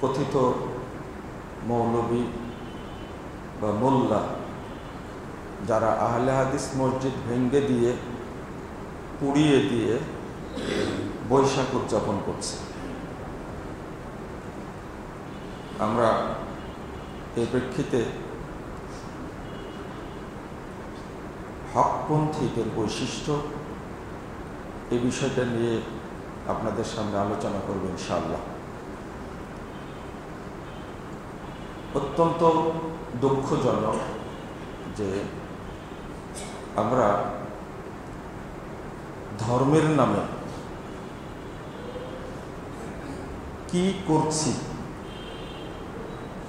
কথিত মৌলবী বা মোল্লা যারা আহলে হাদিস মসজিদ ভেঙে দিয়ে পুড়িয়ে দিয়ে বৈশাখ উদযাপন করছে। আমরা এই প্রেক্ষিতে হকপন্থীদের বৈশিষ্ট্য এই বিষয়টা নিয়ে আপনাদের সামনে আলোচনা করব ইনশাআল্লাহ। অত্যন্ত দুঃখজনক যে আমরা ধর্মের নামে কি করছি,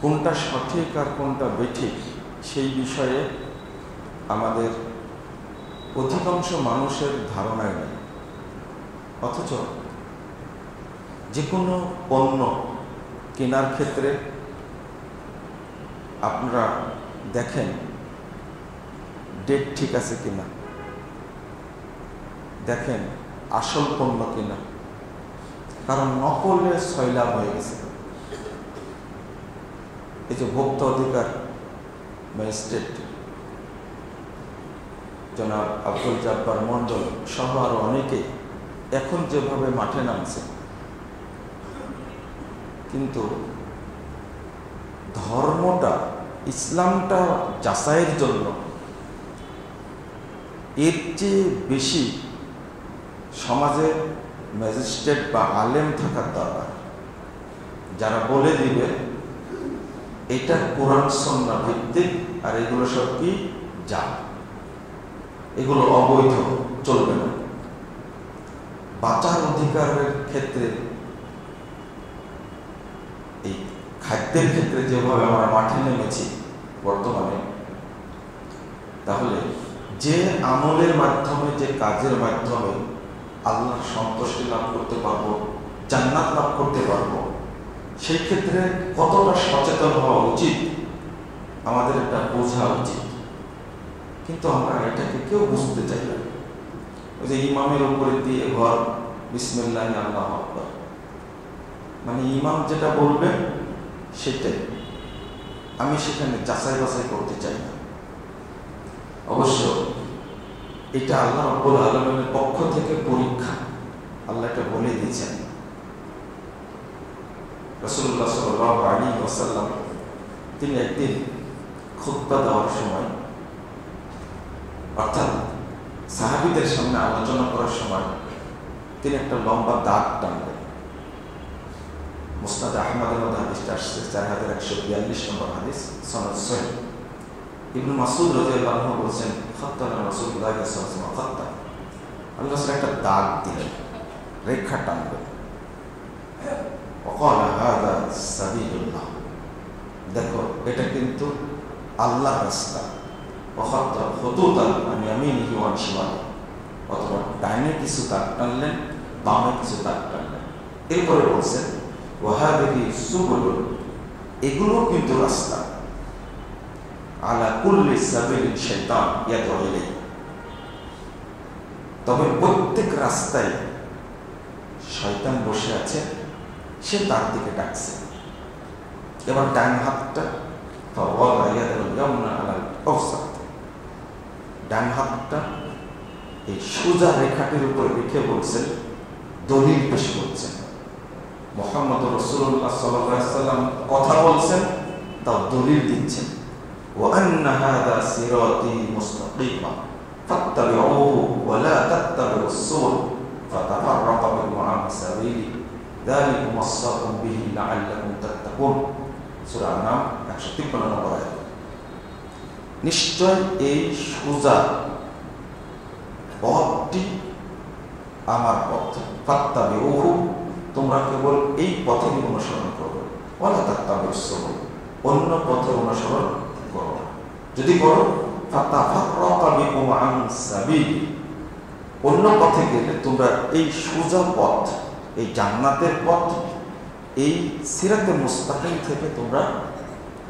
কোনটা সঠিক আর কোনটা বেঠিক সেই বিষয়ে আমাদের অধিকাংশ মানুষের ধারণাই নেই। অথচ যে কোনো পণ্য কেনার ক্ষেত্রে আপনারা দেখেন ডেট ঠিক আছে কিনা, দেখেন আসল পণ্য কিনা, কারণ নকলে সয়লাভ হয়ে গেছে। এই যে ভোক্তা অধিকার ম্যাজিস্ট্রেট জনাব আব্দুল জব্বার মন্ডল সহ আরো অনেকে এখন যেভাবে মাঠে নামছে, কিন্তু ধর্মটা ইসলামটা যাচাইয়ের জন্য এর চেয়ে বেশি সমাজে ম্যাজিস্ট্রেট বা আলেম থাকার দরকার, যারা বলে দিবে এটা কোরআন সুন্নাহ ভিত্তিক আর এগুলো সব কি যা, এগুলো অবৈধ, চলবে না। বাঁচার অধিকারের ক্ষেত্রে, এই খাদ্যের ক্ষেত্রে যেভাবে আমরা মাঠে নেমেছি বর্তমানে, তাহলে যে আমলের মাধ্যমে, যে কাজের মাধ্যমে আল্লাহর সন্তুষ্টি লাভ করতে পারবো, জান্নাত লাভ করতে পারবো, সেই ক্ষেত্রে কতটা সচেতন হওয়া উচিত আমাদের এটা বোঝা উচিত। কিন্তু আমরা এটাকে কেউ বুঝতে চাই না। ওই যে ইমামের উপরে দিয়ে ঘর বিসমিল্লাহ আল্লাহু আকবার, মানে ইমাম যেটা বলবে সেটাই, আমি সেখানে যাচাই বাছাই করতে চাই না। অবশ্য এটা আল্লাহ রাব্বুল আলামিনের পক্ষ থেকে পরীক্ষা, আল্লাহ এটা বলে দিয়েছেন। রাসূলুল্লাহ সাল্লাল্লাহু আলাইহি ওয়াসাল্লাম তিনি একদিন খুতবা দেওয়ার সময়, অর্থাৎ সাহাবীদের সামনে আলোচনা করার সময়, তিনি একটা লম্বা দাগ টানলেন। মুসনাদ আহমদের মধ্যে হাদিসটা আসছে 4142 নম্বর হাদিস, সনদ সহিহ। ইবনে মাসউদ রাদিয়াল্লাহু আনহু বলেছেন, খাত্তানা রাসূলুল্লাহ সাল্লাল্লাহু আলাইহি ওয়াসাল্লাম খাত্তা, আল্লাহ রাসূল একটা দাগ দিলেন, রেখা টানলেন। ওয়াকালা হাযা সাবিলুল্লাহ, দেখো এটা কিন্তু আল্লাহর রাস্তা। ওয়াখাত্তা খুতুতান আন ইয়ামিনিহি ওয়া আন শিমালিহি, অথবা ডাইনে কিছু দাগ টানলেন, বামে কিছু দাগ টানলেন। এরপরে বলছেন ওয়া হাযিহি সুবুলুন, এগুলো কিন্তু রাস্তা। আলা কুল্লি সাবিলিন শাইতান ইয়াদউ ইলাইহি, তবে প্রত্যেক রাস্তায় শয়তান বসে আছে, সে তার দিকে ডাকছে। এবার ডান হাতটা ফাওয়াদা ইয়াদাল ইয়ামনা আলাল আওসাত, ডান হাতটা এই সোজা রেখাটির উপর রেখে বলছেন, দলিল পেশ করছেন। মুহাম্মদ রাসূলুল্লাহ সাল্লাল্লাহু আলাইহি ওয়াসাল্লাম কথা বলছেন, তাও দলিল দিচ্ছেন। ওয়া আন্না হাযা সিরাতী মুস্তাকিমা ফাত্তাবিউহু ওয়া লা তাত্তাবিউস সুবুল ফাতাফাররাকা বিকুম আন সাবিলি যালিকুম ওয়াসাকুম বিহি লাআল্লাকুম তাত্তাকুন। সূরা আন-নাম 153 নম্বর আয়াত। নিশ্চয় এই সোজা পথটি আমার পথ, ফাত্তাবিউহু, তোমরা কেবল এই পথের অনুসরণ করবে, ওয়া লা তাত্তাবিউস সুবুল, অন্য পথের অনুসরণ করো না। যদি করো ফাতাফাররাকা বিকুম আন সাবিলি, অন্য পথে গেলে তোমরা এই সোজা পথ, এই জান্নাতের পথ, এই সিরাতে মুস্তাকিম থেকে তোমরা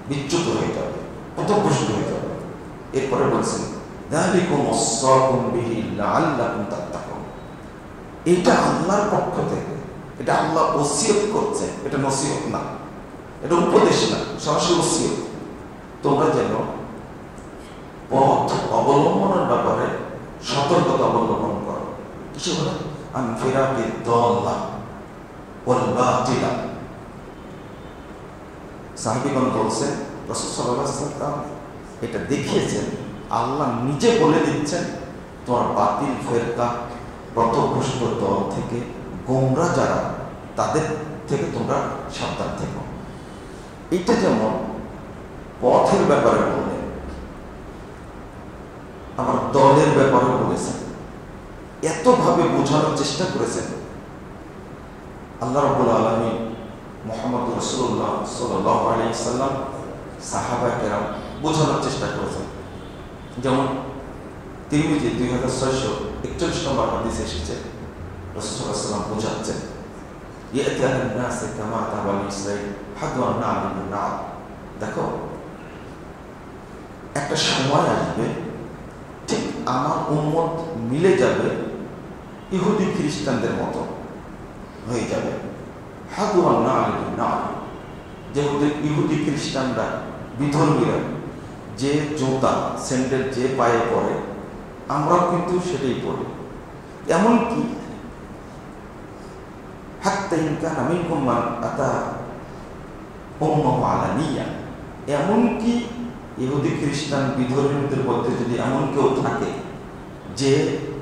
বিচ্যুত হয়ে যাবে, পথভ্রষ্ট হয়ে যাবে। এরপরে বলছেন যালিকুম ওয়াসাকুম বিহি লাআল্লাকুম তাত্তাকুন, এটা আল্লাহর পক্ষ থেকে, এটা আল্লাহ ওসিয়ত করছে, এটা নসিহত না। এটা উপদেশ না, সরাসরি ওসিয়ত। তোমরা যেন পথ অবলম্বনের ব্যাপারে সতর্কতা অবলম্বন করো। কিছু বলে আনফিরাকি দল্লা ওয়াল বাতিলা। সাহাবীগণ বলছেন রাসূল সাল্লাল্লাহু আলাইহি ওয়াসাল্লাম এটা দেখিয়েছেন, আল্লাহ নিজে বলে দিচ্ছেন তোমার বাতিল ফেরকা, পথভ্রষ্ট দল থেকে, গোমরা যারা, তাদের থেকে তোমরা সাবধান থেকো। এটা যেমন পথের ব্যাপারে বললেন, আমার দলের ব্যাপারে বলেছেন, এতভাবে বোঝানোর চেষ্টা করেছেন। আল্লাহ রাব্বুল আলামিন মুহাম্মদ রাসূলুল্লাহ সাল্লাল্লাহু আলাইহি ওয়াসাল্লাম সাহাবা কেরাম বোঝানোর চেষ্টা করেছেন। যেমন তিরমিজি 2641 নম্বর হাদিসে এসেছে, রাসূল সাল্লাল্লাহু আলাইহি ওয়াসাল্লাম বোঝাচ্ছেন, ইয়াতি আলান নাস কামা তাবাল ইসরাঈল হাদওয়ান না'লিন না'ল। দেখো, একটা সময় আসবে ঠিক আমার উম্মত মিলে যাবে ইহুদি খ্রিস্টানদের মতো হয়ে যাবে। হাদওয়ান না'লিন না'ল, যেহেতু ইহুদি খ্রিস্টানরা, বিধর্মীরা যে জুতা স্যান্ডেল যে পায়ে পরে, আমরাও কিন্তু সেটাই পড়ি। এমনকি হাত্তা ইন কানা মিনকুম মান আতা উম্মাহু আলানিয়া, এমনকি ইহুদি খ্রিস্টান বিধর্মীদের মধ্যে যদি এমন কেউ থাকে যে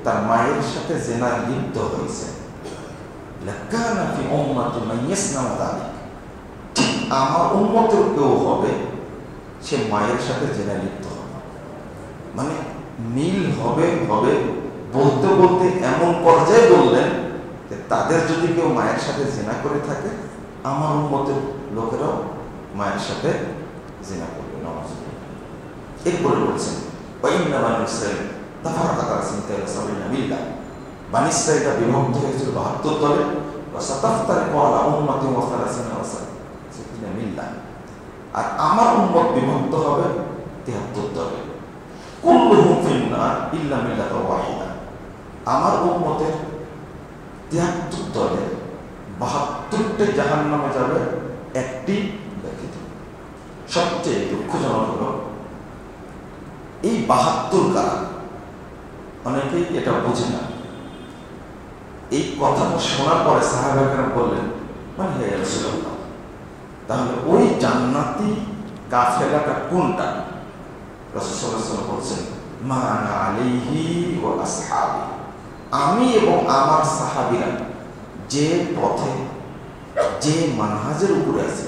তার মায়ের সাথে জেনা লিপ্ত হয়েছে, লাকানা ফি উম্মাতি মান ইয়াসনাউ যালিক, ঠিক আমার উম্মতের কেউ হবে সে মায়ের সাথে জেনা লিপ্ত হবে। মানে মিল হবে হবে বলতে বলতে এমন পর্যায়ে বললেন যে তাদের যদি কেউ মায়ের সাথে জেনা করে থাকে, আমার উম্মতের লোকেরাও মায়ের সাথে জেনা করবে। এরপরে বলছেন ওয়াইন্না বানি ইসরাঈল তাফারাকাত আলা সিনতাইন সাবিনা মিল্লাহ, বানি ইসরাঈলরা বিভক্ত হয়েছিল 72 দলে। ওয়া সাতাফতারিকু আলা উম্মাতি ওয়া সালাসিনা ওয়া সাবিনা মিল্লাহ, আর আমার উম্মত বিভক্ত হবে 73 দলে। কুল্লুহুম ফিন্নার ইল্লা মিল্লাতান ওয়াহিদা, আমার উম্মতের 73 দলে 72টা জাহান্নামে যাবে, একটি ব্যতীত। সবচেয়ে দুঃখজনক হলো এই 72 কারা, অনেকেই এটা বোঝে না। এই কথাটা শোনার পরে সাহাবারা বললেন, মানে হে রাসূলুল্লাহ, তাহলে ওই জান্নাতি কাফেলাটা কোনটা? রাসূল সাল্লাল্লাহু আলাইহি ওয়াসাল্লাম বলছেন, মা আনা আলাইহি ওয়া আসহাবি, আমি এবং আমার সাহাবীরা যে পথে, যে মানহাজের উপরে আছে,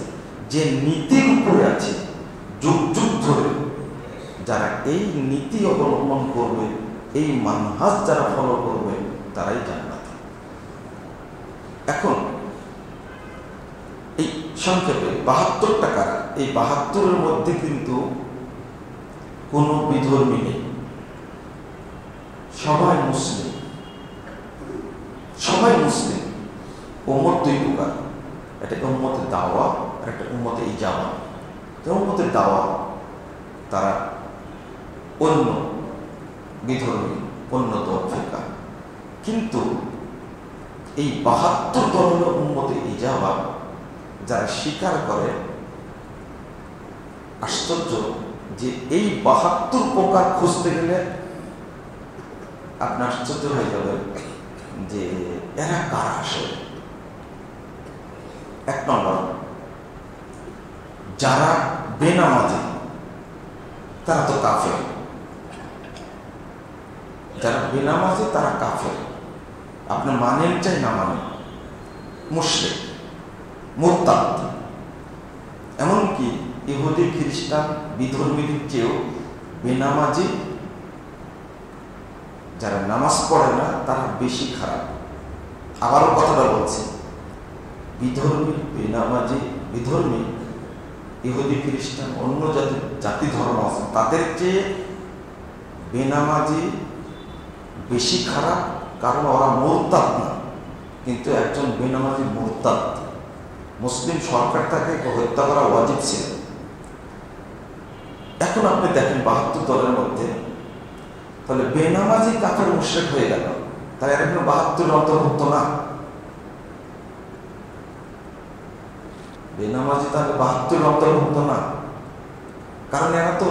যে নীতির উপরে আছে, যুগ যুগ ধরে যারা এই নীতি অবলম্বন করবে, এই মানহাজ যারা ফলো করবে, তারাই জান্নাতি। এখন এই সংক্ষেপে 72টা কারা, এই 72-এর মধ্যে কিন্তু কোনো বিধর্মী নেই, সবাই মুসলিম, সবাই মুসলিম। উম্মত দুই প্রকার, একটা উম্মতের দাওয়া আর একটা উম্মতে ইজাবা। উম্মতের দাওয়া তারা অন্য বিধর্মী, অন্য দল ফিরকা, কিন্তু এই 72 দল হল উম্মতে ইজাবা, যারা স্বীকার করে। আশ্চর্য যে এই 72 প্রকার খুঁজতে গেলে আপনি আশ্চর্য হয়ে যাবেন যে এরা কারা আসলে। 1 নম্বর, যারা বেনামাজি তারা তো কাফের, যারা বেনামাজি তারা কাফের, আপনি মানেন চাই না মানেন, মুশরিক, মুরতাদ। এমনকি ইহুদি খ্রিস্টান বিধর্মীদের চেয়েও বেনামাজি, যারা নামাজ পড়ে না, তারা বেশি খারাপ। আবারও কথাটা বলছি, বিধর্মী, বেনামাজি, বিধর্মী, ইহুদি খ্রিস্টান, অন্য জাতি ধর্ম আছে, তাদের চেয়ে বেনামাজি বেশি খারাপ, কারণ ওরা মুরতাদ না। কিন্তু একজন বেনামাজি মুরতাদ, মুসলিম সরকার তাকে হত্যা করা ওয়াজিব ছিল। এখন আপনি দেখেন 72 দলের মধ্যে, তাহলে বেনামাজি কাফের মুশরিক হয়ে গেল, তাই এর কোনো 72 অন্তর্ভুক্ত না। বেনামাজি তাহলে 72 অন্তর্ভুক্ত না, কারণ এরা তো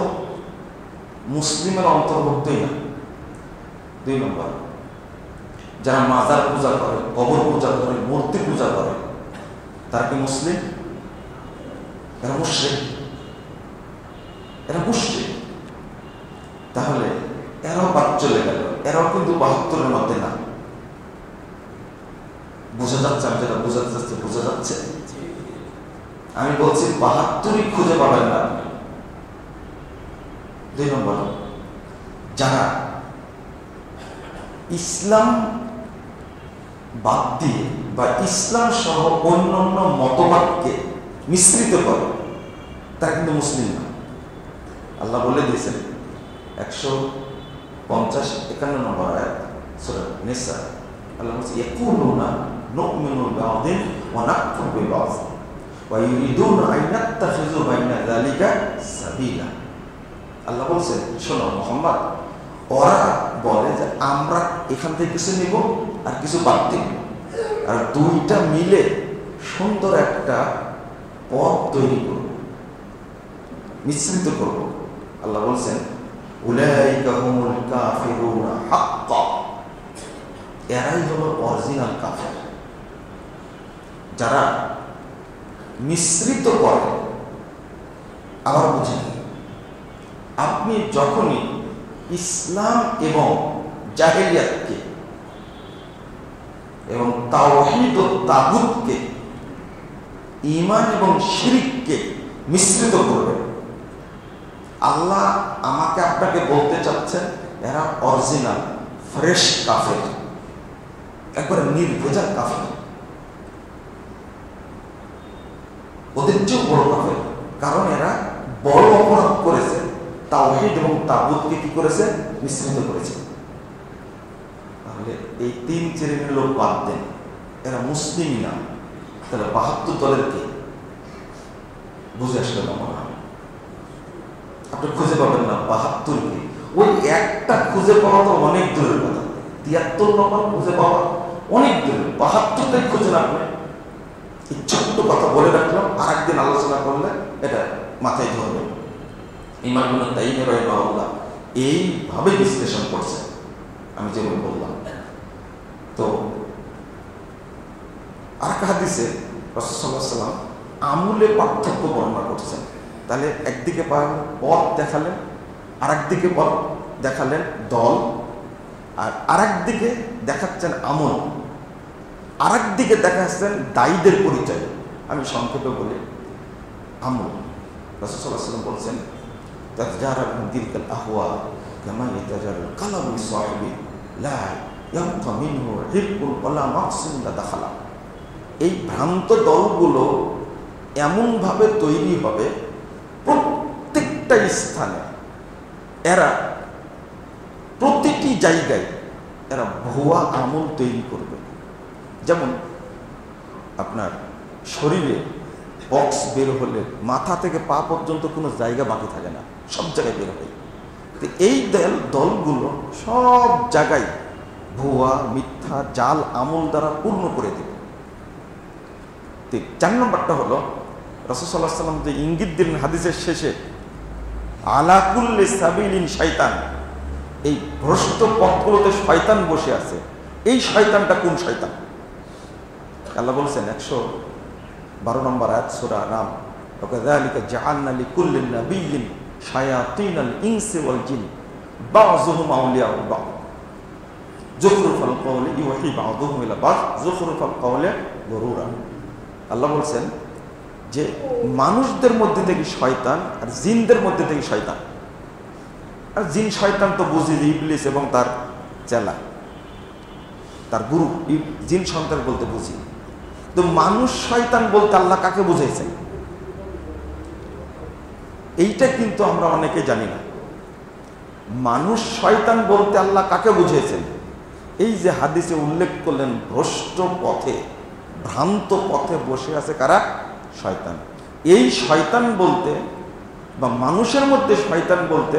মুসলিমের অন্তর্ভুক্তই না। 2 নম্বর, যারা মাজার পূজা করে, কবর পূজা করে, মূর্তি পূজা করে, তারা কি মুসলিম? এরা মুশরিক, এরা মুশরিক। তাহলে এরাও বাদ চলে গেল, এরাও কিন্তু 72-এর মধ্যে না। বোঝা যাচ্ছে? আমি যেটা বোঝাতে চাচ্ছি বোঝা যাচ্ছে? আমি বলছি 72ই খুঁজে পাবেন না আপনি। 2 নম্বর, যারা ইসলাম বাদ দিয়ে বা ইসলাম সহ অন্যান্য মতবাদকে মিশ্রিত করে, তারা কিন্তু মুসলিম না। আল্লাহ বলে দিয়েছেন 150-51 নম্বর আয়াত সূরা নিসা, আল্লাহ বলছে ইয়াকুলুনা নুমিনু বিবাদিন ওয়া নাকফুরু বিবাদ ওয়া ইউরিদুনা আন ইয়াত্তাখিযু বাইনা যালিকা সাবিলা। আল্লাহ বলছেন, শোনো মুহাম্মদ, ওরা বলে যে আমরা এখান থেকে কিছু নিব আর কিছু বাদ দিব, আর দুইটা মিলে সুন্দর একটা পথ তৈরি করব, মিশ্রিত করব। আল্লাহ বলছেন উলাইকা হুমুল কাফিরুনা হাক্কা, এরাই হলো অরিজিনাল কাফের। যারা মিশ্রিত করে। আবার বুঝেন, আপনি যখনই ইসলাম এবং জাহেলিয়াতকে এবং তাওহীদ ও তাগুতকে, ঈমান এবং শিরককে মিশ্রিত করবেন, আল্লাহ আমাকে আপনাকে বলতে চাচ্ছেন এরা অরিজিনাল ফ্রেশ কাফের, একবারে নির্ভেজাল কাফের, ওদের চেয়েও বড় কাফের। কারণ এরা বড় অপরাধ করেছে, তাওহীদ এবং তাগুতকে কি করেছে? মিশ্রিত করেছে। তাহলে এই 3-4 লোক বাদ দেন, এরা মুসলিম না। তাহলে 72 দলের কে? বুঝে আসলে না মনে হয়। আপনি খুঁজে পাবেন না 72 কে। ওই একটা খুঁজে পাওয়া তো অনেক দূরের কথা। 73 নম্বর খুঁজে পাওয়া অনেক দূরের, 72টাই খুঁজেন আপনি। এই ছোট্ট কথা বলে রাখলাম, আর একদিন আলোচনা করলে এটা মাথায় ধরবে। ইমাম ইবনে তাইমিয়া রাহিমাহুল্লাহ এইভাবে বিশ্লেষণ করছেন, আমি যেভাবে বললাম। তো আর একটা হাদিসে রাসূল সাল্লাল্লাহু আলাইহি ওয়াসাল্লাম আমলে পার্থক্য বর্ণনা করছেন। তাহলে একদিকে পথ দেখালেন, আর একদিকে পথ দেখালেন দল, আর আরেকদিকে দেখাচ্ছেন আমল, আরেকদিকে দেখাচ্ছেন দায়ীদের পরিচয়। আমি সংক্ষেপে বলি, আমল। রাসূল সাল্লাল্লাহু আলাইহি ওয়াসাল্লাম বলছেন তাজারা মিন তিলকাল আহওয়া কামা ইয়াতাজারুল কালাবু লিসাহিবি লা ইয়াবকা মিনহু হিরকুন ওয়ালা মাকসুন লা দাখালা। এই ভ্রান্ত দলগুলো এমনভাবে তৈরি হবে, প্রত্যেকটা স্থানে এরা, প্রতিটি জায়গায় এরা ভুয়া আমল তৈরি করবে। যেমন আপনার শরীরে বক্স বের হলে মাথা থেকে পা পর্যন্ত কোনো জায়গা বাকি থাকে না, সব জায়গায় বের হয়। তো এই দলগুলো সব জায়গায় ভুয়া, মিথ্যা, জাল আমল দ্বারা পূর্ণ করে দেবে। 4 নম্বরটা হলো রাসূল সাল্লাল্লাহু আলাইহি ওয়াসাল্লাম যে ইঙ্গিত দিলেন হাদিসের শেষে, আলা কুল্লি সাবিলিন শাইতান, এই ভ্রষ্ট পথগুলোতে শয়তান বসে আছে। এই শয়তানটা কোন শয়তান? আল্লাহ বলছেন 112 নম্বর আয়াত সূরা নাম, ওয়াকাযালিকা জাআলনা লিকুল্লি নাবিয়্যিন শায়াতিনাল ইনসি ওয়াল জিন বাযুহুম আউলিয়াউ বা'দ যুখরুফাল কওলি ইউহি বা'দুহুম ইলা বা'দ যুখরুফাল কওলি গুরুরা। আল্লাহ বলছেন যে মানুষদের মধ্যে থেকে শয়তান আর জিনদের মধ্যে থেকে শয়তান। আর জিন শয়তান তো বুঝি যে ইবলিস এবং তার চেলা, তার গুরু, জিন সন্তান বলতে বুঝি। তো মানুষ শয়তান বলতে আল্লাহ কাকে বুঝাইছেন? এইটা কিন্তু আমরা অনেকে জানি না। মানুষ শয়তান বলতে আল্লাহ কাকে বুঝিয়েছেন? এই যে হাদিসে উল্লেখ করলেন, ভ্রষ্ট পথে, ভ্রান্ত পথে বসে আছে কারা? শয়তান। এই শয়তান বলতে বা মানুষের মধ্যে শয়তান বলতে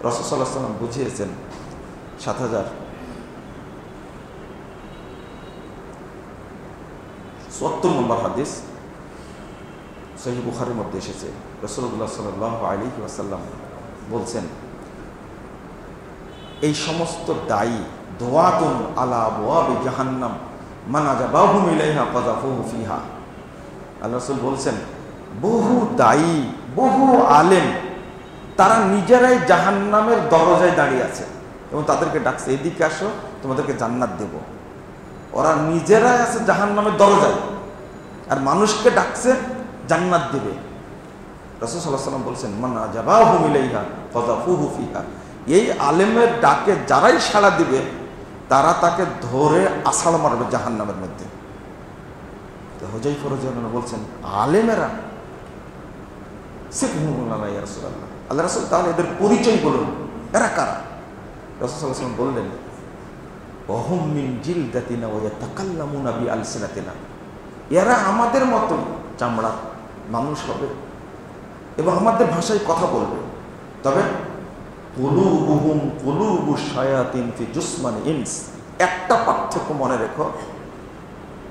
রাসূল সাল্লাল্লাহু আলাইহি ওয়াসাল্লাম বুঝিয়েছেন 7070 নম্বর হাদিস, সহিহ বুখারীর মধ্যে এসেছে, রাসূলুল্লাহ সাল্লাল্লাহু আলাইহি ওয়াসাল্লাম বলছেন, এই সমস্ত দায়ী দুআতুন আলা আবওয়াবি জাহান্নাম মান আজাবাহুম ইলাইহা ফাযাফুহু ফিহা। আল্লাহ রাসূল বলছেন, বহু দায়ী, বহু আলেম, তারা নিজেরাই জাহান্নামের দরজায় দাঁড়িয়ে আছে এবং তাদেরকে ডাকছে, এদিকে আসো, তোমাদেরকে জান্নাত দেব। ওরা নিজেরাই আছে জাহান্নামের দরজায় আর মানুষকে ডাকছে জান্নাত দেবে। রাসূল সাল্লাল্লাহু আলাইহি ওয়াসাল্লাম বলছেন, মান আজাবাহুম ইলাইহা ফাযাফুহু ফিহা। এই আলেমের ডাকে যারাই সাড়া দিবে তারা তাকে ধরে আছাড় মারবে জাহান্নামের মধ্যে। তো হুযায়ফা রাদিয়াল্লাহু আনহু বলছেন, আলেমেরা সিফহুল্লাহ ইয়া রাসূলুল্লাহ, আল্লাহ রাসূল তাহলে এদের পরিচয় বলুন, এরা কারা? রাসূল সাল্লাল্লাহু আলাইহি ওয়াসাল্লাম বললেন, ওয়াহুম মিন জিলদাতিনা ওয়া ইয়াতাকাল্লামুনা বিআলসিনাতিনা। এরা আমাদের মতো চামড়ার মানুষ হবে এবং আমাদের ভাষায় কথা বলবে, তবে কুলুবুহুম কুলুবুশ শায়াতিন ফি জুসমান ইনস। একটা পার্থক্য মনে রেখো,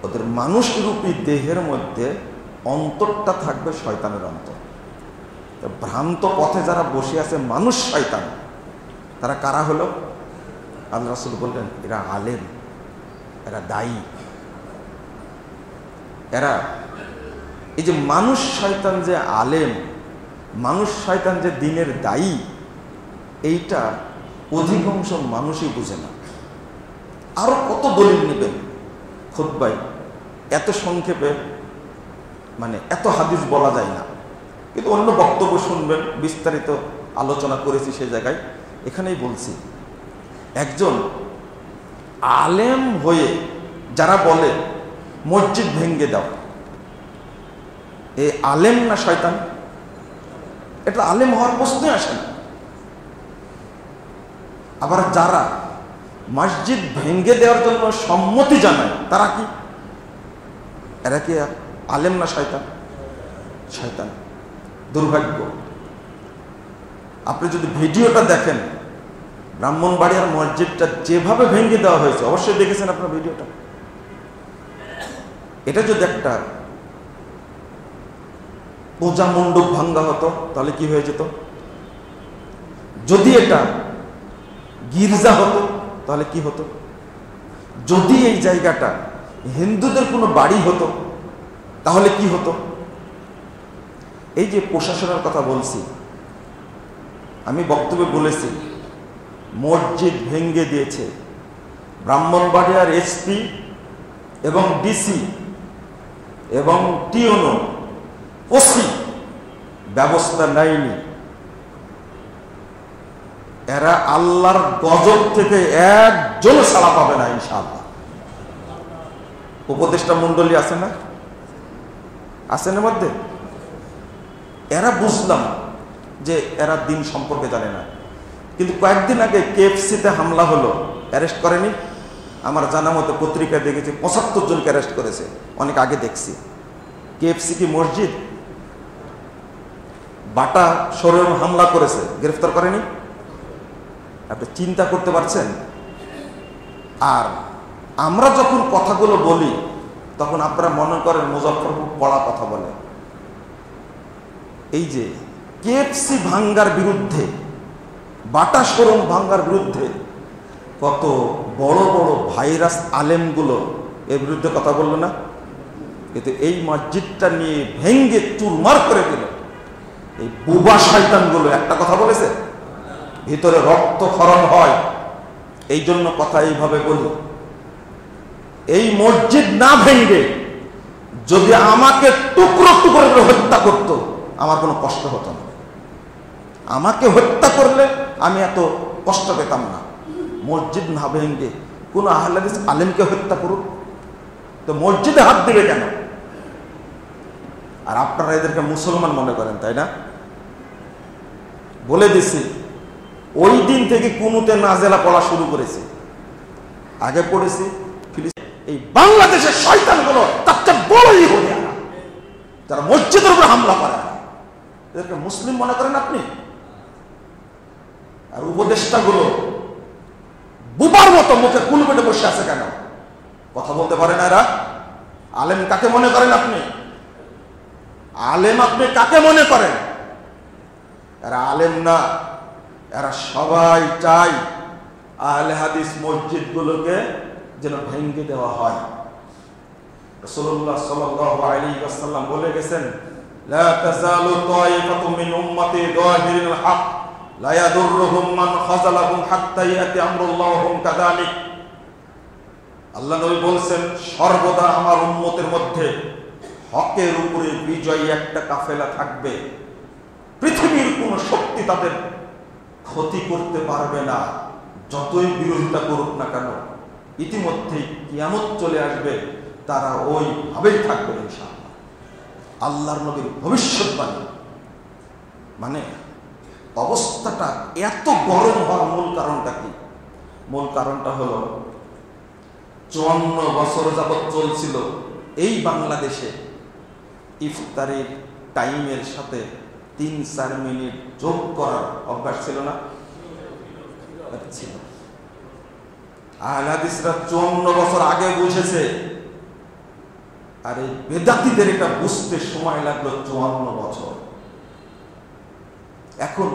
ওদের মানুষরূপী দেহের মধ্যে অন্তরটা থাকবে শয়তানের অন্তর। ভ্রান্ত পথে যারা বসে আছে মানুষ শয়তান, তারা কারা হলো? আল্লাহ রাসূল বললেন, এরা আলেম, এরা দায়ী, এরা এই যে মানুষ শয়তান যে আলেম, মানুষ শয়তান যে দ্বীনের দায়ী, এইটা অধিকাংশ মানুষই বুঝে না। আরো কত দলিল নেবেন খুতবায়, এত সংক্ষেপে মানে এত হাদিস বলা যায় না, কিন্তু অন্য বক্তব্য শুনবেন, বিস্তারিত আলোচনা করেছি সে জায়গায়, এখানেই বলছি। একজন আলেম হয়ে যারা বলে মসজিদ ভেঙ্গে দাও, এই আলেম না শয়তান? এটা আলেম হওয়ার প্রশ্নই আসে না। আবার যারা মসজিদ ভেঙ্গে দেওয়ার জন্য সম্মতি জানায়, তারা কি? এরা কি আলেম না শয়তান? শয়তান। দুর্ভাগ্য, আপনি যদি ভিডিওটা দেখেন, ব্রাহ্মণবাড়িয়ার মসজিদটা যেভাবে ভেঙ্গে দেওয়া হয়েছে, অবশ্যই দেখেছেন আপনার ভিডিওটা। এটা যদি একটা পূজা মণ্ডপ ভাঙ্গা হতো তাহলে কি হয়ে যেত? যদি এটা গির্জা হতো তাহলে কি হতো? যদি এই জায়গাটা হিন্দুদের কোনো বাড়ি হতো তাহলে কি হতো? এই যে প্রশাসনের কথা বলছি, আমি বক্তব্যে বলেছি, মসজিদ ভেঙ্গে দিয়েছে ব্রাহ্মণবাড়িয়ার এসপি এবং ডিসি এবং টিওনো, ওসি ব্যবস্থা নেয়নি। এরা আল্লাহর গজব থেকে একজন ছাড়া পাবে না ইনশাআল্লাহ। উপদেষ্টা মন্ডলী আছে না, আছেন এর মধ্যে? এরা বুঝলাম যে এরা দিন সম্পর্কে জানে না, কিন্তু কয়েকদিন আগে কেএফসিতে হামলা হলো, অ্যারেস্ট করেনি? আমার জানা মতো পত্রিকায় দেখেছি ৭৫ জনকে অ্যারেস্ট করেছে, অনেক আগে দেখছি। কেএফসি কি মসজিদ? বাটা শোরুম হামলা করেছে, গ্রেফতার করেনি? আপনি চিন্তা করতে পারছেন? আর আমরা যখন কথাগুলো বলি তখন আপনারা মনে করেন মুজফ্ফরপুর পড়া কথা বলে। এই যে কেএফসি ভাঙ্গার বিরুদ্ধে, বাটা শোরুম ভাঙ্গার বিরুদ্ধে কত বড় বড় ভাইরাস আলেমগুলো এর বিরুদ্ধে কথা বললো না? কিন্তু এই মসজিদটা নিয়ে ভেঙ্গে চুরমার করে দিল এই বুবা শয়তানগুলো একটা কথা বলেছে? ভিতরে রক্তক্ষরণ হয়, এই জন্য কথা এইভাবে বলি। এই মসজিদ না ভেঙ্গে যদি আমাকে টুকরো টুকরো করে হত্যা করত, আমার কোনো কষ্ট হতো না। আমাকে হত্যা করলে আমি এত কষ্ট পেতাম না। মসজিদ না ভেঙ্গে কোন আহলে হাদিস আলেমকে হত্যা করুক, তো মসজিদে হাত দিবে কেন? আর আপনারা এদেরকে মুসলমান মনে করেন, তাই না? বলে দিছি, ওই দিন থেকে কুনুতে নাজেলা পড়া শুরু করেছে। আগে পড়েছি এই বাংলাদেশের শয়তানগুলো তার চেয়ে বড়ই হয়ে আনা, যারা মসজিদের উপর হামলা করে, এদেরকে মুসলিম মনে করেন আপনি? আর উপদেষ্টাগুলো বুবার মতো মুখে কুলবেটে বসে আছে কেন? কথা বলতে পারে না এরা? আলেম কাকে মনে করেন আপনি? আলেম আপনি কাকে মনে করেন? এরা আলেম না, এরা সবাই চাই আহলে হাদিস মসজিদগুলোকে যেন ভেঙে দেওয়া হয়। রাসূলুল্লাহ সাল্লাল্লাহু আলাইহি ওয়াসাল্লাম বলে গেছেন, লা তাযালু তায়িফাতুম মিন উম্মতি যাহিরিল হক লা ইয়াদুররুহুম মান খাযালাহুম হাত্তা ইয়াতি আমরুল্লাহি হুম কাযালিক। আল্লাহ নবী বলেন, সর্বদা আমার উম্মতের মধ্যে হকের উপরে বিজয়ী একটা কাফেলা থাকবে। পৃথিবীর কোন শক্তি তাদের ক্ষতি করতে পারবে না, যতই বিরোধিতা করুক না কেন। ইতিমধ্যেই কিয়ামত চলে আসবে, তারা ওই ভাবেই থাকবে ইনশাআল্লাহ। আল্লাহর নবীর ভবিষ্যৎবাণী। মানে অবস্থাটা এত গরম হওয়ার মূল কারণটা কি? মূল কারণটা হলো 54 বছর যাবৎ চলছিল এই বাংলাদেশে ইফতারির টাইমের সাথে 3-4 মিনিট যোগ করার অভ্যাস ছিল না? ছিল। আহলে হাদিসরা 54 বছর আগে বুঝেছে, আর এই বেদাতীদের এটা বুঝতে সময় লাগলো 54 বছর। এখন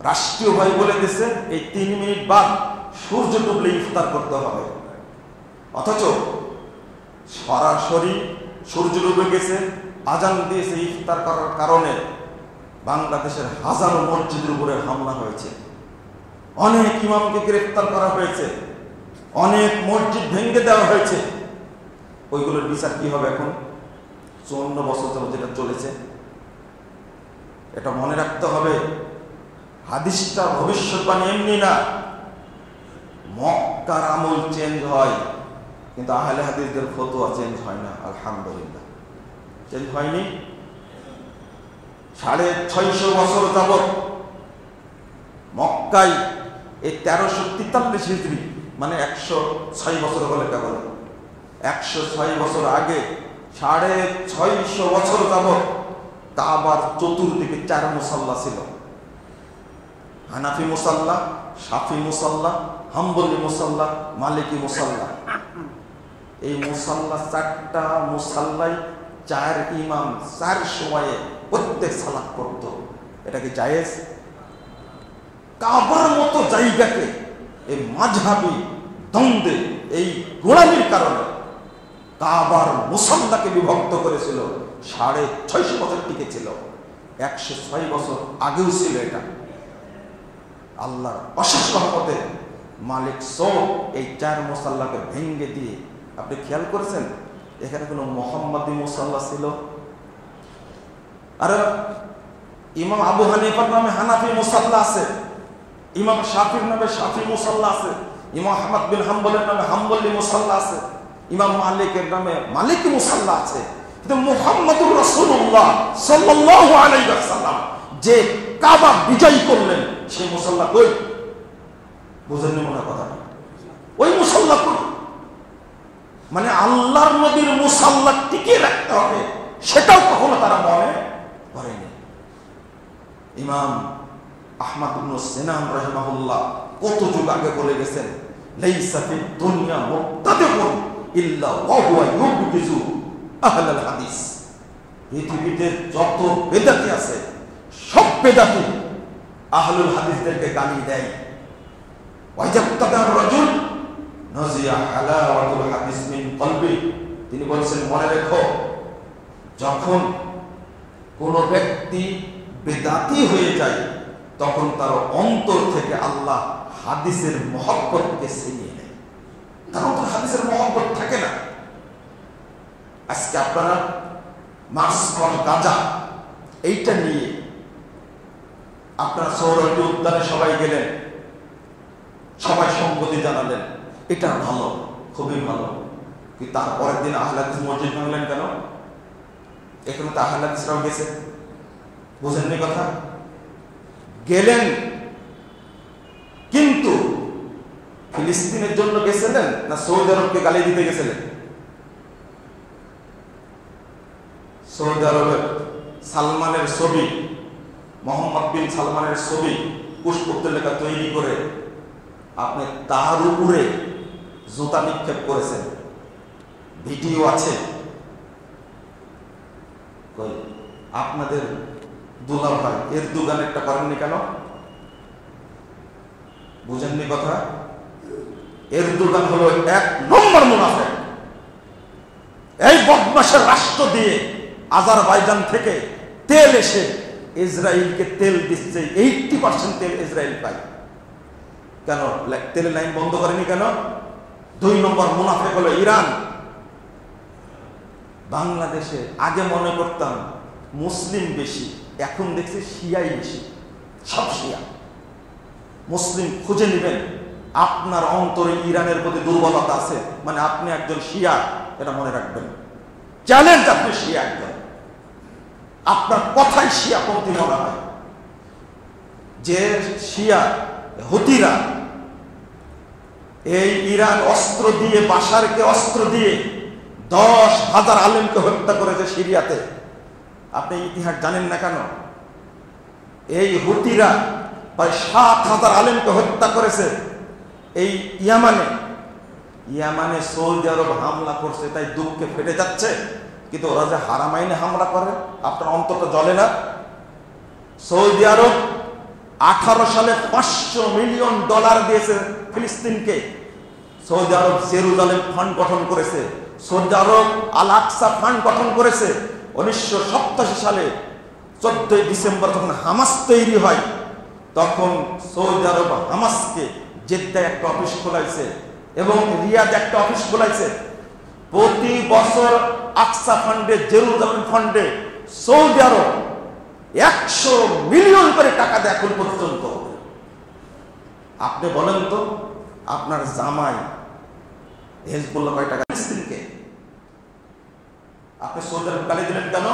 রাষ্ট্রীয় ভাই বলে দিছে এই 3 মিনিট বাদ সূর্য ডুবলে ইফতার করতে হবে, অথচ সরাসরি সূর্য ডুবে গেছে, আজান দিয়েছে। ইফতার করার কারণে বাংলাদেশের হাজারো মসজিদের উপরে হামলা হয়েছে, অনেক ইমামকে গ্রেফতার করা হয়েছে, অনেক মসজিদ ভেঙে দেওয়া হয়েছে। ওইগুলোর বিচার কি হবে এখন? 54 বছর ধরে যেটা চলেছে, এটা মনে রাখতে হবে। হাদিসটা ভবিষ্যৎবাণী এমনি না। মক্কার আমল চেঞ্জ হয়, কিন্তু আহলে হাদিসদের ফতোয়া চেঞ্জ হয় না। আলহামদুলিল্লাহ চেঞ্জ হয়নি। 650 বছর যাবৎ মক্কায় এই 1343 হিজরি, মানে 106 বছর বলে কেবল 106 বছর আগে 650 বছর যাবৎ কাবার চতুর্দিকে 4 মুসাল্লা ছিল। হানাফি মুসাল্লা, শাফি মুসাল্লা, হাম্বলি মুসাল্লা, মালিকি মুসাল্লা। এই মুসাল্লা 4টা মুসাল্লাই 4 ইমাম 4 সময়ে প্রত্যেক সালাত করত। এটা কি জায়েজ? কাবার মতো জায়গাকে এই মাযহাবী দ্বন্দ্বে, এই গোলামির কারণে কাবার মুসাল্লাকে বিভক্ত করেছিল। 650 বছর টিকে ছিল, 106 বছর আগেও ছিল। এটা আল্লাহর অশেষ রহমতে মালিক সৌদ এই 4 মুসাল্লাকে ভেঙে দিয়ে, আপনি খেয়াল করেছেন এখানে কোনো মুহাম্মাদি মুসাল্লা ছিল? আর ইমাম আবু হানিফার নামে হানাফি মুসাল্লা আছে, ইমাম শাফির নামে শাফি মুসাল্লা আছে, ইমাম আহমদ বিন হাম্বলের নামে হাম্বলি মুসাল্লা আছে, ইমাম মালিকের নামে মালিকি মুসাল্লা আছে। কিন্তু মুহাম্মদুর রাসূলুল্লাহ সাল্লাল্লাহু আলাইহি ওয়াসাল্লাম যে কাবা বিজয় করলেন, সেই মুসাল্লা কই? বুঝেননি মনে কথা? ওই মুসাল্লা কই? মানে আল্লাহর নবীর মুসাল্লা টিকিয়ে রাখতে হবে, সেটাও কখনো তারা মনে করেনি। ইমাম আহমদ ইবনে সিনান রাহিমাহুল্লাহ কত যুগ আগে বলে গেছেন, লাইসা ফিদ দুনিয়া মুবতাদিউন ইল্লা ওয়া হুয়া ইউবগিজু আহলাল হাদিস। পৃথিবীতে যত বেদাতি আছে সব বেদাতি আহলুল হাদিসদেরকে গালি দেয়। ওয়াজাবতাদার রাজুল নাজিয়া হালাওয়াতুল হাদিস মিন কলবি। তিনি বলেছেন, মনে রেখো, যখন কোন ব্যক্তি বেদাতি হয়ে যায় তখন তার অন্তর থেকে আল্লাহ হাদিসের মহব্বতকে ছিনিয়ে নেয়। তার অন্তর হাদিসের মহব্বত থাকে না। আজকে আপনারা মাছ গাঁজা এইটা নিয়ে আপনারা সৌরভী উদ্যানে সবাই গেলেন, সবাই সম্মতি জানালেন, এটা ভালো, খুবই ভালো। কিন্তু তারপরের দিন আহলে হাদিস মসজিদ ভাঙলেন কেন? এখানে তো আহলে হাদিসরাও গেছে, বুঝেননি কথা? গেলেন, কিন্তু ফিলিস্তিনের জন্য গেছিলেন না সৌদি আরবকে গালি দিতে গেছিলেন? সৌদি আরবের সালমানের ছবি, মোহাম্মদ বিন সালমানের ছবি পুষ্পতলিকা তৈরি করে আপনি তার উপরে জুতা নিক্ষেপ করেছেন, ভিডিও আছে। কই আপনাদের দুলাভাই এরদোগান একটা করেননি কেন? বুঝেননি কথা? এরদোগান হলো 1 নম্বর মুনাফিক। এই বদমাশের রাষ্ট্র দিয়ে আজারবাইজান থেকে তেল এসে ইসরায়েলকে তেল দিচ্ছে, 80% তেল ইসরায়েল পায়। কেন তেলের লাইন বন্ধ করেনি কেন? 2 নম্বর মুনাফিক হলো ইরান। বাংলাদেশে আগে মনে করতাম মুসলিম বেশি, এখন দেখছি শিয়াই বেশি, সব শিয়া। মুসলিম খুঁজে নেবেন, আপনার অন্তরে ইরানের প্রতি দুর্বলতা আছে, মানে আপনি একজন শিয়া, এটা মনে রাখবেন। চ্যালেঞ্জ, আপনি শিয়া একজন, আপনার কথাই শিয়াপন্থী মনে হয়। যে শিয়া হুতিরা এই ইরান অস্ত্র দিয়ে, বাশারকে অস্ত্র দিয়ে 10,000 আলেমকে হত্যা করেছে সিরিয়াতে। আপনি ইতিহাস জানেন না কেন? এই হুতিরা প্রায় 7,000 আলেমকে হত্যা করেছে এই ইয়ামানে সৌদি আরব হামলা করছে, তাই দুঃখে ফেটে যাচ্ছে। কিন্তু ওরা যে হারামাইনে হামলা করে, আপনার অন্তত জ্বলে না? সৌদি আরব 18 সালে $500 মিলিয়ন দিয়েছে ফিলিস্তিনকে। সৌদি আরব জেরুজালেম ফান্ড গঠন করেছে, সৌদি আরব আল আকসা ফান্ড গঠন করেছে। 1987 সালে 14 ডিসেম্বর যখন হামাস তৈরি হয়, তখন সৌদি আরব হামাসকে জেদ্দায় একটা অফিস খোলাইছে এবং রিয়াদ একটা অফিস খোলাইছে। প্রতি বছর আকসা ফান্ডে, জেরুজালেম ফান্ডে সৌদি আরব 100 মিলিয়ন করে টাকা দেয় এখন পর্যন্ত। আপনি বলেন তো, আপনার জামাই হেজবুল্লাহ কয় টাকা ফিলিস্তিনকে? আপনি সৌদি আরব গালি দিলেন কেন?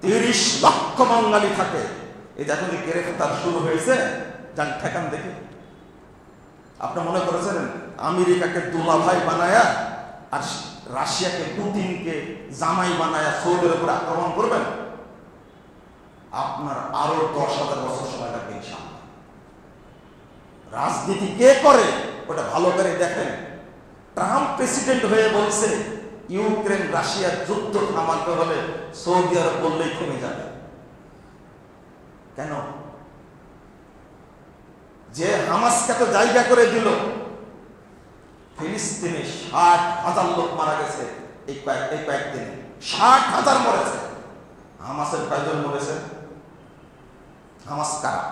30 লক্ষ বাঙালি থাকে। এই দেখুন গ্রেফতার শুরু হয়েছে, যান ঠেকান দেখে। আপনি মনে করেছেন আমেরিকাকে দুলাভাই বানায়া আর রাশিয়াকে, পুতিনকে জামাই বানায়া সৌদি আরবের উপরে আক্রমণ করবেন? আপনার আরো 10,000 বছর সময় লাগবে ইনশাআল্লাহ। রাজনীতি কে করে ওটা ভালো করে দেখেন। ট্রাম্প প্রেসিডেন্ট হয়ে বলছে ইউক্রেন রাশিয়ার যুদ্ধ থামাতে হলে সৌদি আরব বললেই থেমে যাবে। কেন? যে হামাসকে তো জায়গা করে দিল, ফিলিস্তিনে 60,000 লোক মারা গেছে এই কয়েকদিনে। 60,000 মরেছে। হামাসের কয়জন মরেছে? হামাস কারা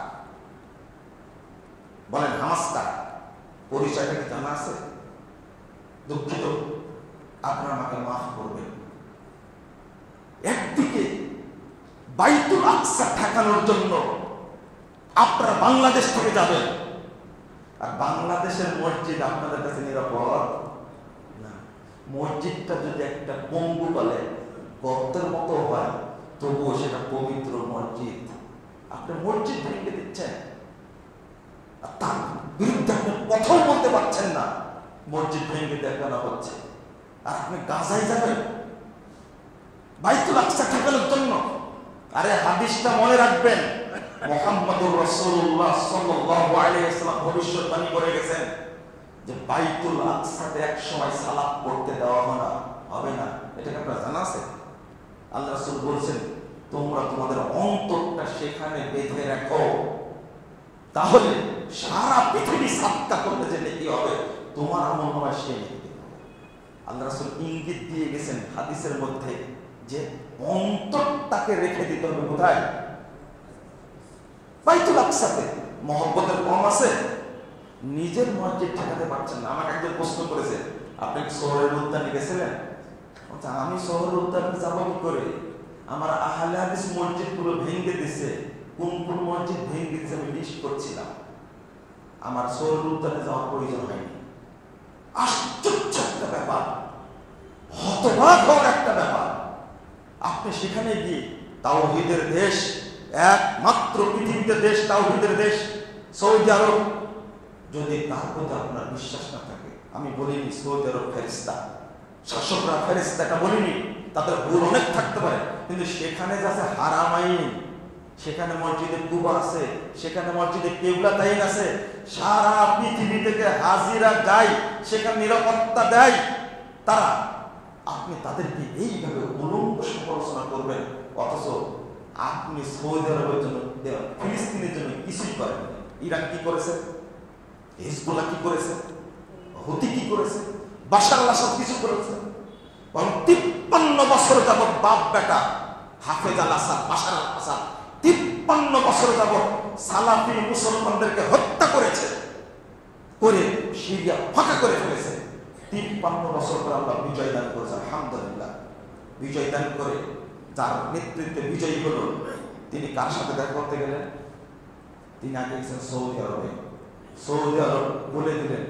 বলেন? হামাস কারা? পরিচয়টা কি জানা আছে? দুঃখিত, আপনারা আমাকে মাফ করবেন। একদিকে বাইতুল আকসা ঠেকানোর জন্য আপনারা বাংলাদেশ থেকে যাবেন, আর বাংলাদেশের মসজিদ আপনাদের কাছে নিরাপদ না। মসজিদটা যদি একটা পঙ্গু বলে গর্তের মতো হয়, তবুও সেটা পবিত্র মসজিদ। আপনি মসজিদ ভেঙে দিচ্ছেন, আর তার বিরুদ্ধে আপনি কথাও বলতে পারছেন না। মসজিদ ভেঙে দেখানো হচ্ছে, আর আপনি গাজায় যাবেন বাইতুল আকসা ঠেকানোর জন্য। আরে হাদিসটা মনে রাখবেন, মুহাম্মদুর রাসূলুল্লাহ সাল্লাল্লাহু আলাইহি ওয়াসাল্লাম ভবিষ্যৎবাণী করে গেছেন যে বাইতুল আকসাতে এক সময় সালাত পড়তে দেওয়া হবে না। এটা আপনারা জানা আছে? আল্লাহ রাসূল বলছেন, তোমরা তোমাদের অন্তরটা সেখানে বেঁধে রাখো, তাহলে সারা পৃথিবী সাদকা করতে যে নেকি হবে, তোমার আমল নামায় সে নেকি হবে। আল্লাহ রাসূল ইঙ্গিত দিয়ে গেছেন হাদিসের মধ্যে যে অন্তরটাকে রেখে দিতে হবে কোথায়? বাইতুল আকসাতে। মহব্বতের কম আছে, নিজের মসজিদ ঠেকাতে পারছেন না। আমাকে একজন প্রশ্ন করেছে, আপনি কি শহরের উদ্যানে গেছিলেন? আমি শহরের উদ্যানে যাবো কি করে? আমার আহলে হাদিস মসজিদ পুরো ভেঙে দিছে। কোন কোন মসজিদ ভেঙে দিছে আমি লিস্ট করছিলাম। আমার শহরের উদ্যানে যাওয়ার প্রয়োজন হয়নি। আশ্চর্য একটা ব্যাপার, হতবাক হওয়ার একটা ব্যাপার। আপনি সেখানে গিয়ে, তাওহীদের দেশ, একমাত্র পৃথিবীতে দেশ, তাওহীদের দেশ সৌদি আরব, যদি তার প্রতি আপনার বিশ্বাস না থাকে, আমি বলিনি সৌদি আরব ফেরেশতা, শাসকরা ফেরেশতা, এটা বলিনি, তাদের ভুল অনেক থাকতে পারে, কিন্তু সেখানে যাচ্ছে হারামাইন, সেখানে মসজিদে কুবা আছে, সেখানে মসজিদে কিবলাতাইন আছে, সারা পৃথিবী থেকে হাজিরা যায়, সেখানে নিরাপত্তা দেয় তারা। আপনি তাদেরকে এইভাবে উলঙ্গ সমালোচনা করবেন, অথচ আপনি সৌদি আরবের জন্য, ফিলিস্তিনের জন্য কিছুই করেন। ইরান কি করেছে? হিজবুল্লাহ কি করেছে? হুতি কি করেছে? বাশার আল আসাদ কিছু করেছে? 53 বছর যাবৎ বাপ বেটা হাফেজ আল আসাদ, বাশার আল আসাদ 53 বছর যাবৎ সালাফি মুসলমানদেরকে হত্যা করেছে, করে সিরিয়া ফাঁকা করে ফেলেছে। 53 বছর পর আল্লাহ বিজয় দান করেছে, আলহামদুলিল্লাহ। বিজয় দান করে যার নেতৃত্বে বিজয়ী হলো, তিনি কার সাথে দেখা করতে গেলেন? তিনি আগে গেছেন সৌদি আরবে। সৌদি আরব বলে দিলেন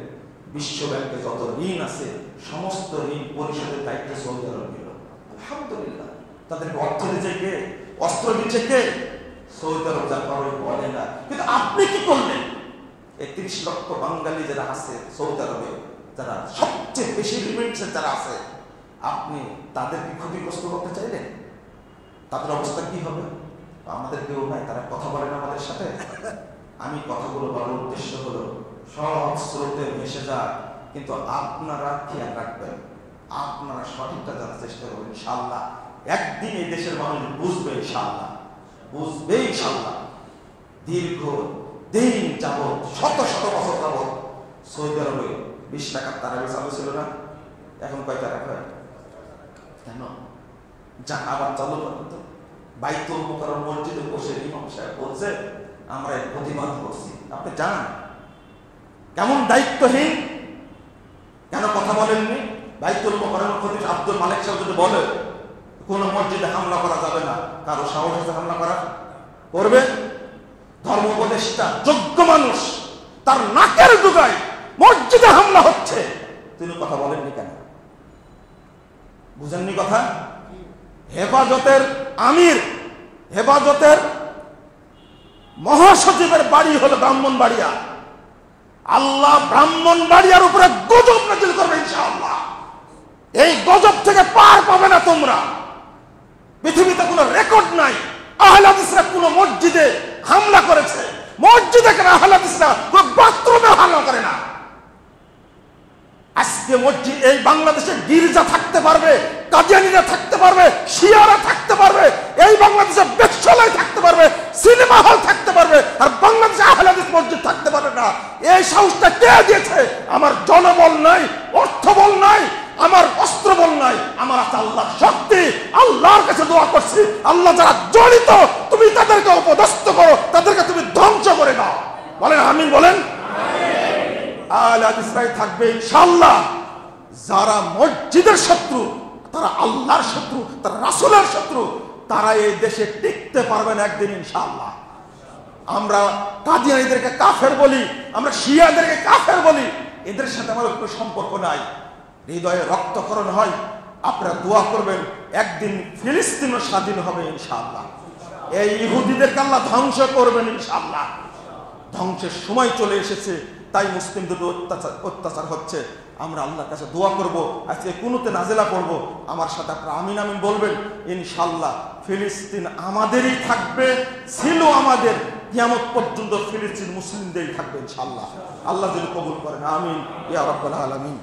বিশ্ব ব্যাংকে যত ঋণ আছে সমস্ত ঋণ পরিশোধের দায়িত্ব সৌদি আরব নিল। আলহামদুলিল্লাহ। তাদেরকে অর্থ দিচ্ছে কে? অস্ত্র দিচ্ছে কে? সৌদি আরব। যা পারে বলে না, কিন্তু আপনি কি করলেন? ৩১ লক্ষ বাঙালি যারা আছে সৌদি আরবে, যারা সবচেয়ে বেশি রিমিটেন্সে যারা আছে, আপনি তাদেরকে ক্ষতিগ্রস্ত করতে চাইলেন? তাদের অবস্থা কি হবে? আমাদের কেউ নাই, তারা কথা বলেন আমাদের সাথে। আমি কথাগুলো বলার উদ্দেশ্য হলো সব স্রোতে ভেসে যায়, কিন্তু আপনারা খেয়াল রাখবেন, আপনারা সঠিকটা জানার চেষ্টা করবেন। ইনশাআল্লাহ একদিন এই দেশের মানুষ বুঝবে, ইনশাআল্লাহ বুঝবে, ইনশাআল্লাহ। দীর্ঘ দিন যাবৎ, শত শত বছর যাবৎ সৌদি আরবে 20 টাকার তারাবি চালু ছিল না? এখন কয় টাকা হয়? কেন? যা আবার চালু করতো। বাইতুল মুকাররম মসজিদে বসে ইমাম সাহেব বলছে আমরা এর প্রতিবাদ করছি। আপনি জানেন কেমন দায়িত্বহীন, কেন কথা বলেননি? বাইতুল মুকাররম খতিব আব্দুল মালিক সাহেব যদি বলে কোন মসজিদে হামলা করা যাবে না, কারো সাহস আছে হামলা করা? করবে? ধর্ম উপদেষ্টা যোগ্য মানুষ, তার নাকের ডুগায় মসজিদে হামলা হচ্ছে, তিনি কথা বলেননি কেন? বুঝেননি কথা? হেফাজতের আমির, হেফাজতের মহাসচিবের বাড়ি হলো ব্রাহ্মণবাড়িয়া। আল্লাহ ব্রাহ্মণবাড়িয়ার উপরে গজব নাযিল করবে ইনশাআল্লাহ। এই গজব থেকে পার পাবে না তোমরা। পৃথিবীতে কোনো রেকর্ড নাই আহলে হাদিসরা কোন মসজিদে হামলা করেছে। মসজিদে কেন আহলে হাদিসরা কোন বাথরুমে হামলা করে না। আজকে মসজিদ, এই বাংলাদেশে গির্জা থাকতে পারবে, কাদিয়ানীরা থাকতে পারবে, শিয়ারা থাকতে পারবে, এই বাংলাদেশে বেশ্যালয় থাকতে পারবে, সিনেমা হল থাকতে পারবে, আর বাংলাদেশে আহলে হাদিস মসজিদ থাকতে পারবে না। এই সাহসটা কে দিয়েছে? আমার জনবল নাই, অর্থবল নাই, আমার অস্ত্রবল নাই, আমার আছে আল্লাহর শক্তি। আল্লাহর কাছে দোয়া করছি, আল্লাহ যারা জড়িত তুমি তাদেরকে উপদস্থ করো, তাদেরকে তুমি ধ্বংস করে দাও। বলেন আমিন, বলেন। আহলে হাদিসরাই থাকবে ইনশাআল্লাহ। যারা মসজিদের শত্রু, তারা আল্লাহর শত্রু, তারা রাসূলের শত্রু, তারা এই দেশে টিকতে পারবে না একদিন ইনশাআল্লাহ। আমরা কাদিয়ানীদেরকে কাফের বলি, আমরা শিয়াদেরকে কাফের বলি, এদের সাথে আমার কোনো সম্পর্ক নাই। হৃদয়ে রক্তক্ষরণ হয়। আপনারা দোয়া করবেন একদিন ফিলিস্তিনও স্বাধীন হবে ইনশাআল্লাহ। এই ইহুদিদেরকে আল্লাহ ধ্বংস করবেন ইনশাআল্লাহ। ধ্বংসের সময় চলে এসেছে, তাই মুসলিমদের অত্যাচার হচ্ছে। আমরা আল্লাহর কাছে দোয়া করব, আজকে কুনুতে নাজেলা করব। আমার সাথে আপনারা আমিন আমিন বলবেন ইনশাআল্লাহ। ফিলিস্তিন আমাদেরই থাকবে, ছিল আমাদের, কিয়ামত পর্যন্ত ফিলিস্তিন মুসলিমদেরই থাকবে ইনশাআল্লাহ। আল্লাহ যদি কবুল করেন, আমিন ইয়া রাব্বাল আলামিন।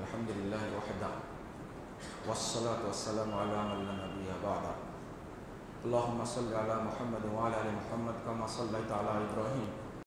আলহামদুলিল্লাহ ওয়াহদা والصلاة والسلام على من لا نبي بعده اللهم صل على محمد وعلى آل محمد كما صليت على إبراهيم